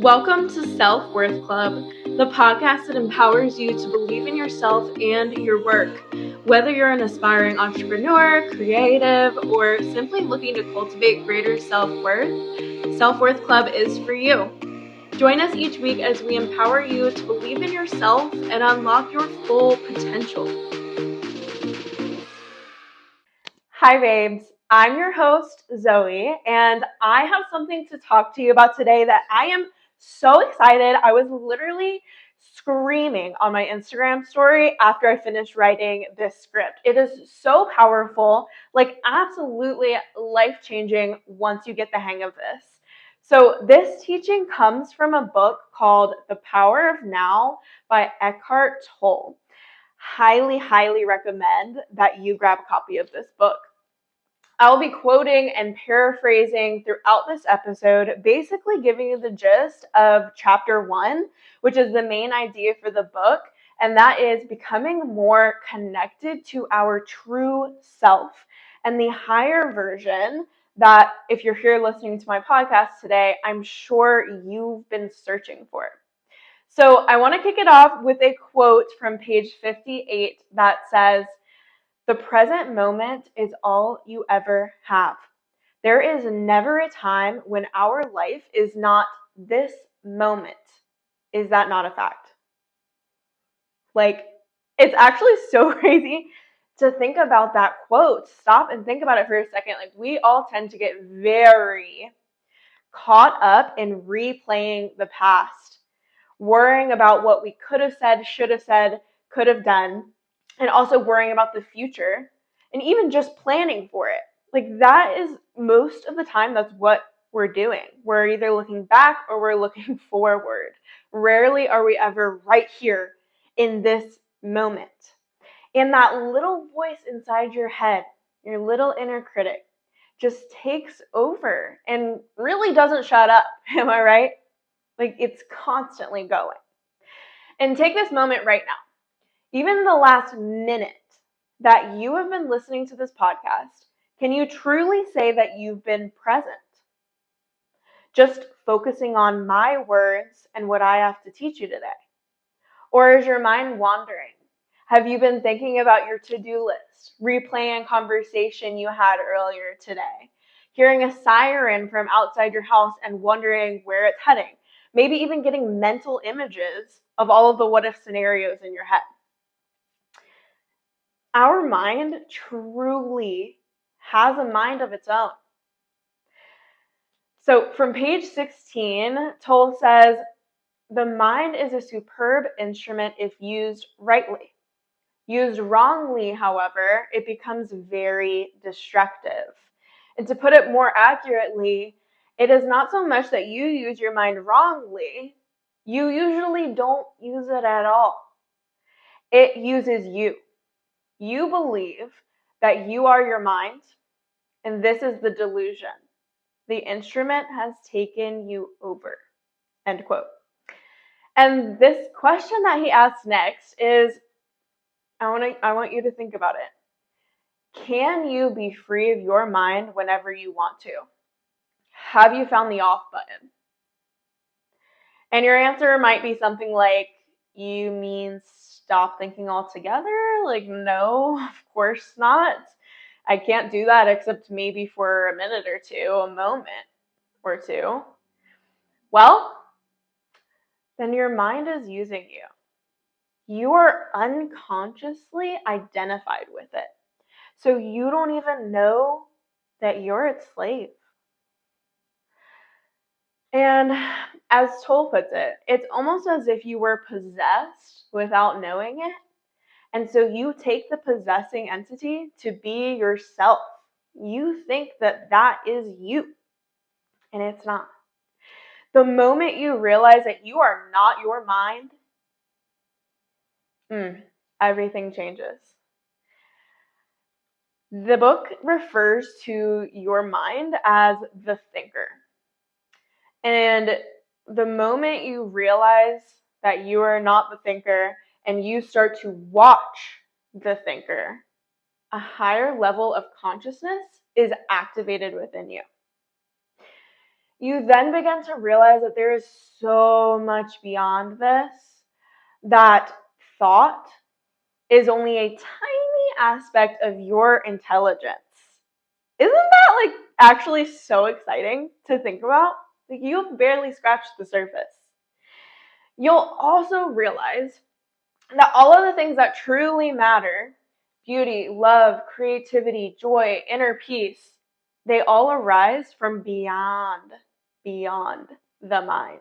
Welcome to Self-Worth Club, the podcast that empowers you to believe in yourself and your work. Whether you're an aspiring entrepreneur, creative, or simply looking to cultivate greater self-worth, Self-Worth Club is for you. Join us each week as we empower you to believe in yourself and unlock your full potential. Hi, babes. I'm your host, Zoe, and I have something to talk to you about today that I am so excited. I was literally screaming on my Instagram story after I finished writing this script. It is so powerful, like absolutely life-changing once you get the hang of this. So this teaching comes from a book called The Power of Now by Eckhart Tolle. Highly recommend that you grab a copy of this book. I'll be quoting and paraphrasing throughout this episode, basically giving you the gist of chapter 1, which is the main idea for the book, and that is becoming more connected to our true self and the higher version that, if you're here listening to my podcast today, I'm sure you've been searching for. So I want to kick it off with a quote from page 58 that says, "The present moment is all you ever have. There is never a time when our life is not this moment. Is that not a fact?" Like, it's actually so crazy to think about that quote. Stop and think about it for a second. Like, we all tend to get very caught up in replaying the past, worrying about what we could have said, should have said, could have done, and also worrying about the future and even just planning for it. Like, that is most of the time, that's what we're doing. We're either looking back or we're looking forward. Rarely are we ever right here in this moment. And that little voice inside your head, your little inner critic, just takes over and really doesn't shut up. Am I right? Like, it's constantly going. And take this moment right now. Even the last minute that you have been listening to this podcast, can you truly say that you've been present? Just focusing on my words and what I have to teach you today? Or is your mind wandering? Have you been thinking about your to-do list, replaying a conversation you had earlier today, hearing a siren from outside your house and wondering where it's heading? Maybe even getting mental images of all of the what-if scenarios in your head. Our mind truly has a mind of its own. So from page 16, Tolle says, "The mind is a superb instrument if used rightly. Used wrongly, however, it becomes very destructive." And to put it more accurately, it is not so much that you use your mind wrongly, you usually don't use it at all. It uses you. You believe that you are your mind, and this is the delusion. The instrument has taken you over. End quote. And this question that he asks next is, I want you to think about it. Can you be free of your mind whenever you want to? Have you found the off button? And your answer might be something like, you mean stop thinking altogether? Like, no, of course not. I can't do that except maybe for a minute or two, a moment or two. Well, then your mind is using you. You are unconsciously identified with it. So you don't even know that you're its slave. And as Tolle puts it, it's almost as if you were possessed without knowing it. And so you take the possessing entity to be yourself. You think that that is you, and it's not. The moment you realize that you are not your mind, everything changes. The book refers to your mind as the thinker. And the moment you realize that you are not the thinker and you start to watch the thinker, a higher level of consciousness is activated within you. you then begin to realize that there is so much beyond this, that thought is only a tiny aspect of your intelligence. Isn't that like actually so exciting to think about? Like, you've barely scratched the surface. You'll also realize that all of the things that truly matter, beauty, love, creativity, joy, inner peace, they all arise from beyond the mind.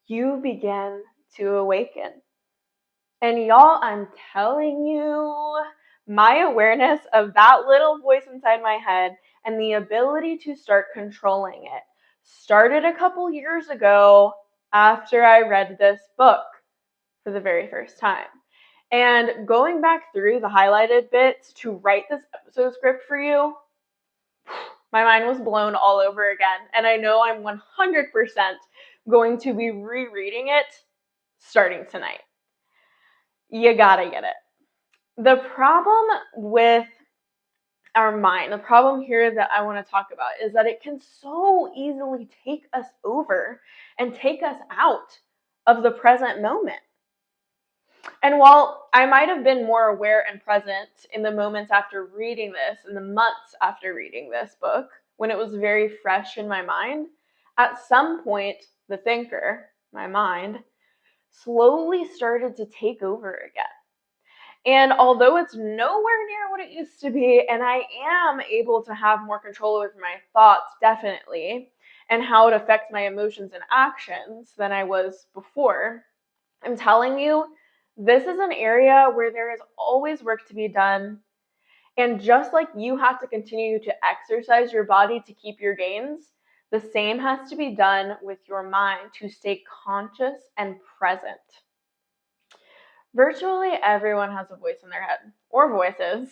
You begin to awaken. And y'all, I'm telling you, my awareness of that little voice inside my head and the ability to start controlling it started a couple years ago after I read this book for the very first time. And going back through the highlighted bits to write this episode script for you, my mind was blown all over again. And I know I'm 100% going to be rereading it starting tonight. You gotta get it. The problem with our mind, the problem here that I want to talk about, is that it can so easily take us over and take us out of the present moment. And while I might have been more aware and present in the moments after reading this, in the months after reading this book, when it was very fresh in my mind, at some point, the thinker, my mind, slowly started to take over again. And although it's nowhere near what it used to be, and I am able to have more control over my thoughts, definitely, and how it affects my emotions and actions than I was before, I'm telling you, this is an area where there is always work to be done. And just like you have to continue to exercise your body to keep your gains, the same has to be done with your mind to stay conscious and present. Virtually everyone has a voice in their head, or voices.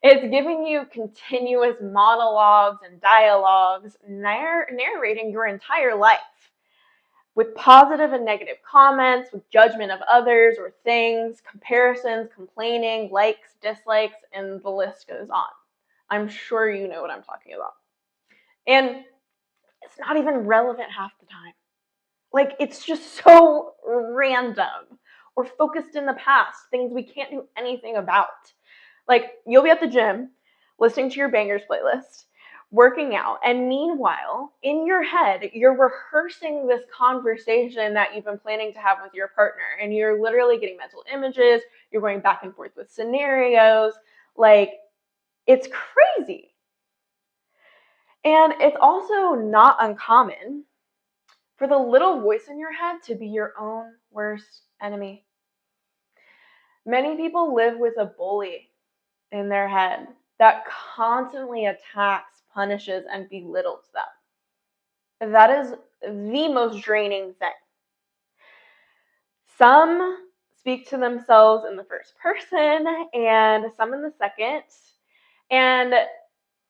It's giving you continuous monologues and dialogues, narrating your entire life, with positive and negative comments, with judgment of others or things, comparisons, complaining, likes, dislikes, and the list goes on. I'm sure you know what I'm talking about. And it's not even relevant half the time. Like, it's just so random or focused in the past, things we can't do anything about. Like, you'll be at the gym, listening to your bangers playlist, working out, and meanwhile, in your head, you're rehearsing this conversation that you've been planning to have with your partner, and you're literally getting mental images, you're going back and forth with scenarios. Like, it's crazy. And it's also not uncommon for the little voice in your head to be your own worst enemy. Many people live with a bully in their head that constantly attacks, punishes, and belittles them. That is the most draining thing. Some speak to themselves in the first person and some in the second. And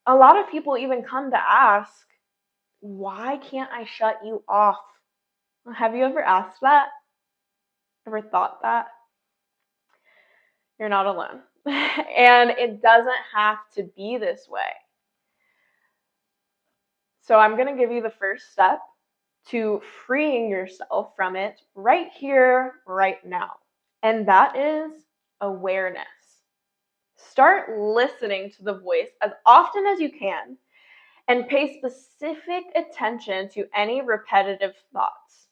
a lot of people even come to ask, why can't I shut you off? Have you ever asked that? Ever thought that? You're not alone. And it doesn't have to be this way. So I'm going to give you the first step to freeing yourself from it right here, right now. And that is awareness. Start listening to the voice as often as you can and pay specific attention to any repetitive thoughts.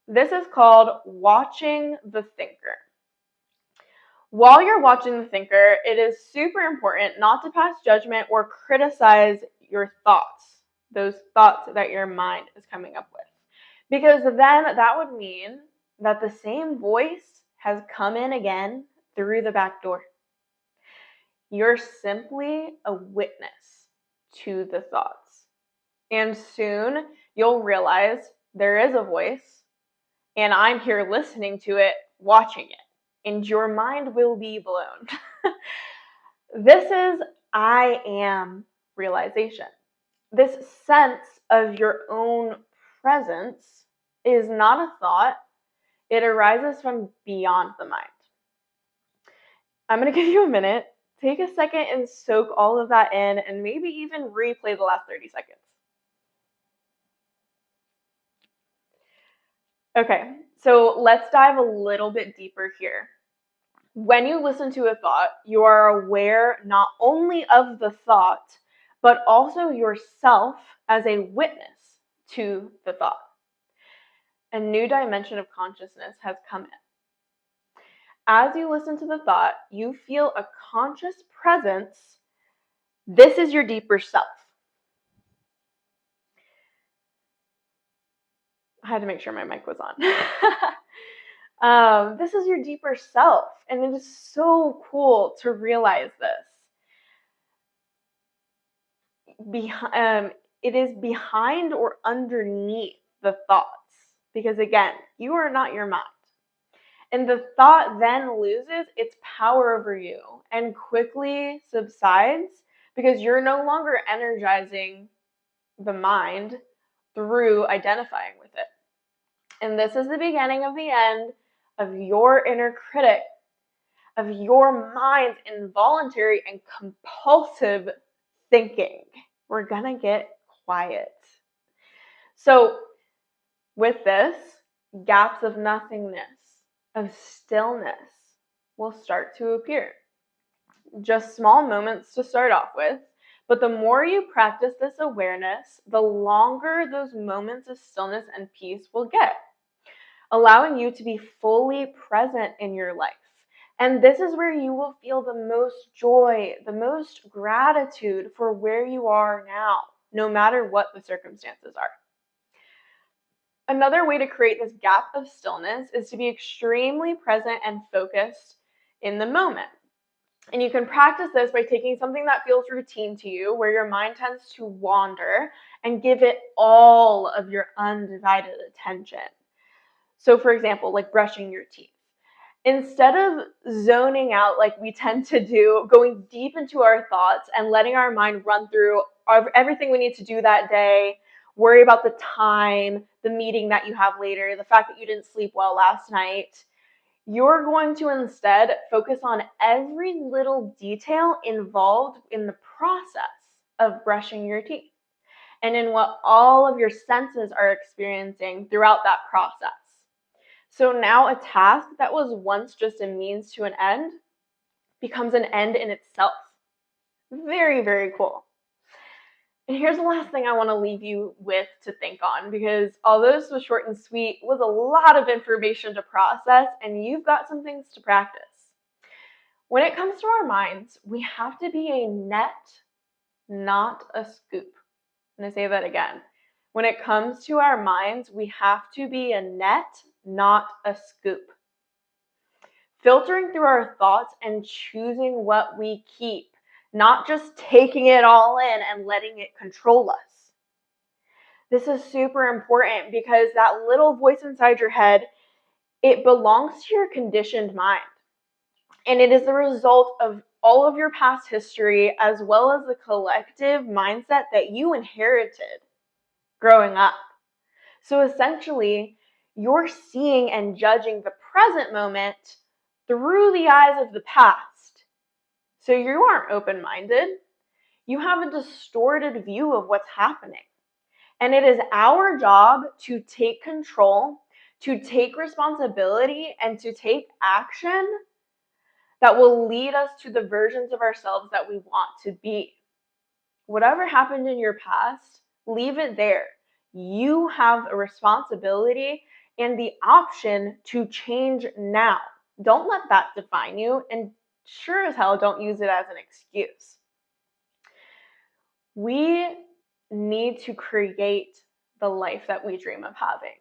This is called watching the thinker. While you're watching the thinker, it is super important not to pass judgment or criticize your thoughts, those thoughts that your mind is coming up with. Because then that would mean that the same voice has come in again through the back door. You're simply a witness to the thoughts. And soon you'll realize there is a voice, and I'm here listening to it, watching it. And your mind will be blown. This is I am realization. This sense of your own presence is not a thought. It arises from beyond the mind. I'm going to give you a minute. Take a second and soak all of that in, and maybe even replay the last 30 seconds. Okay, so let's dive a little bit deeper here. When you listen to a thought, you are aware not only of the thought, but also yourself as a witness to the thought. A new dimension of consciousness has come in. As you listen to the thought, you feel a conscious presence. This is your deeper self. I had to make sure my mic was on. This is your deeper self, and it is so cool to realize this. It is behind or underneath the thoughts, because again, you are not your mind. And the thought then loses its power over you and quickly subsides because you're no longer energizing the mind through identifying with it. And this is the beginning of the end of your inner critic, of your mind's involuntary and compulsive thinking. We're gonna get quiet. So with this, gaps of nothingness, of stillness will start to appear. Just small moments to start off with, but the more you practice this awareness, the longer those moments of stillness and peace will get, allowing you to be fully present in your life. And this is where you will feel the most joy, the most gratitude for where you are now, no matter what the circumstances are. Another way to create this gap of stillness is to be extremely present and focused in the moment. And you can practice this by taking something that feels routine to you, where your mind tends to wander, and give it all of your undivided attention. So for example, like brushing your teeth. Instead of zoning out like we tend to do, going deep into our thoughts and letting our mind run through everything we need to do that day, worry about the time, the meeting that you have later, the fact that you didn't sleep well last night, you're going to instead focus on every little detail involved in the process of brushing your teeth and in what all of your senses are experiencing throughout that process. So now a task that was once just a means to an end becomes an end in itself. Very, very cool. And here's the last thing I want to leave you with to think on, because although this was short and sweet, it was a lot of information to process, and you've got some things to practice. When it comes to our minds, we have to be a net, not a scoop. I'm going to say that again. When it comes to our minds, we have to be a net, not a scoop. Filtering through our thoughts and choosing what we keep, not just taking it all in and letting it control us. This is super important because that little voice inside your head, it belongs to your conditioned mind. And it is the result of all of your past history as well as the collective mindset that you inherited growing up. So essentially, you're seeing and judging the present moment through the eyes of the past. So you aren't open-minded. You have a distorted view of what's happening. And it is our job to take control, to take responsibility, and to take action that will lead us to the versions of ourselves that we want to be. Whatever happened in your past, leave it there. You have a responsibility and the option to change now. Don't let that define you, and sure as hell don't use it as an excuse. We need to create the life that we dream of having,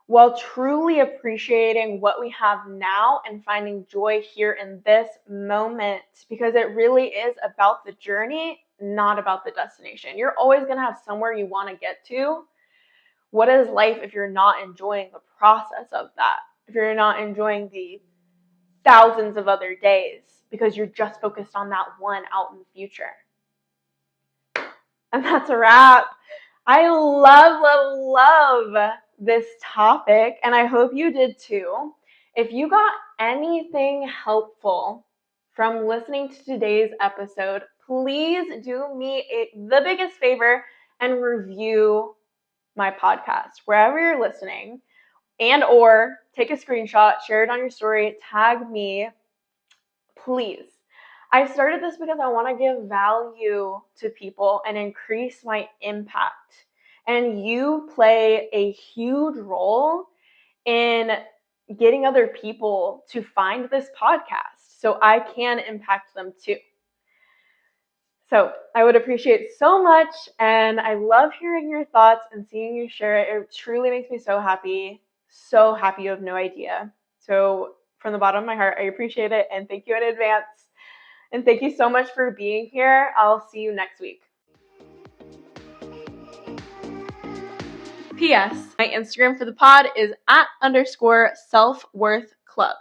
while truly appreciating what we have now and finding joy here in this moment, because it really is about the journey, not about the destination. You're always going to have somewhere you want to get to. What is life if you're not enjoying the process of that? If you're not enjoying the thousands of other days because you're just focused on that one out in the future? And that's a wrap. I love this topic, and I hope you did too. If you got anything helpful from listening to today's episode, please do me the biggest favor and review my podcast wherever you're listening. and or take a screenshot, share it on your story, tag me, please. I started this because I want to give value to people and increase my impact. And you play a huge role in getting other people to find this podcast so I can impact them too. So I would appreciate so much, and I love hearing your thoughts and seeing you share it. It truly makes me so happy you have no idea. So from the bottom of my heart, I appreciate it, and thank you in advance. And thank you so much for being here. I'll see you next week. P.S. My Instagram for the pod is @_selfworthclub.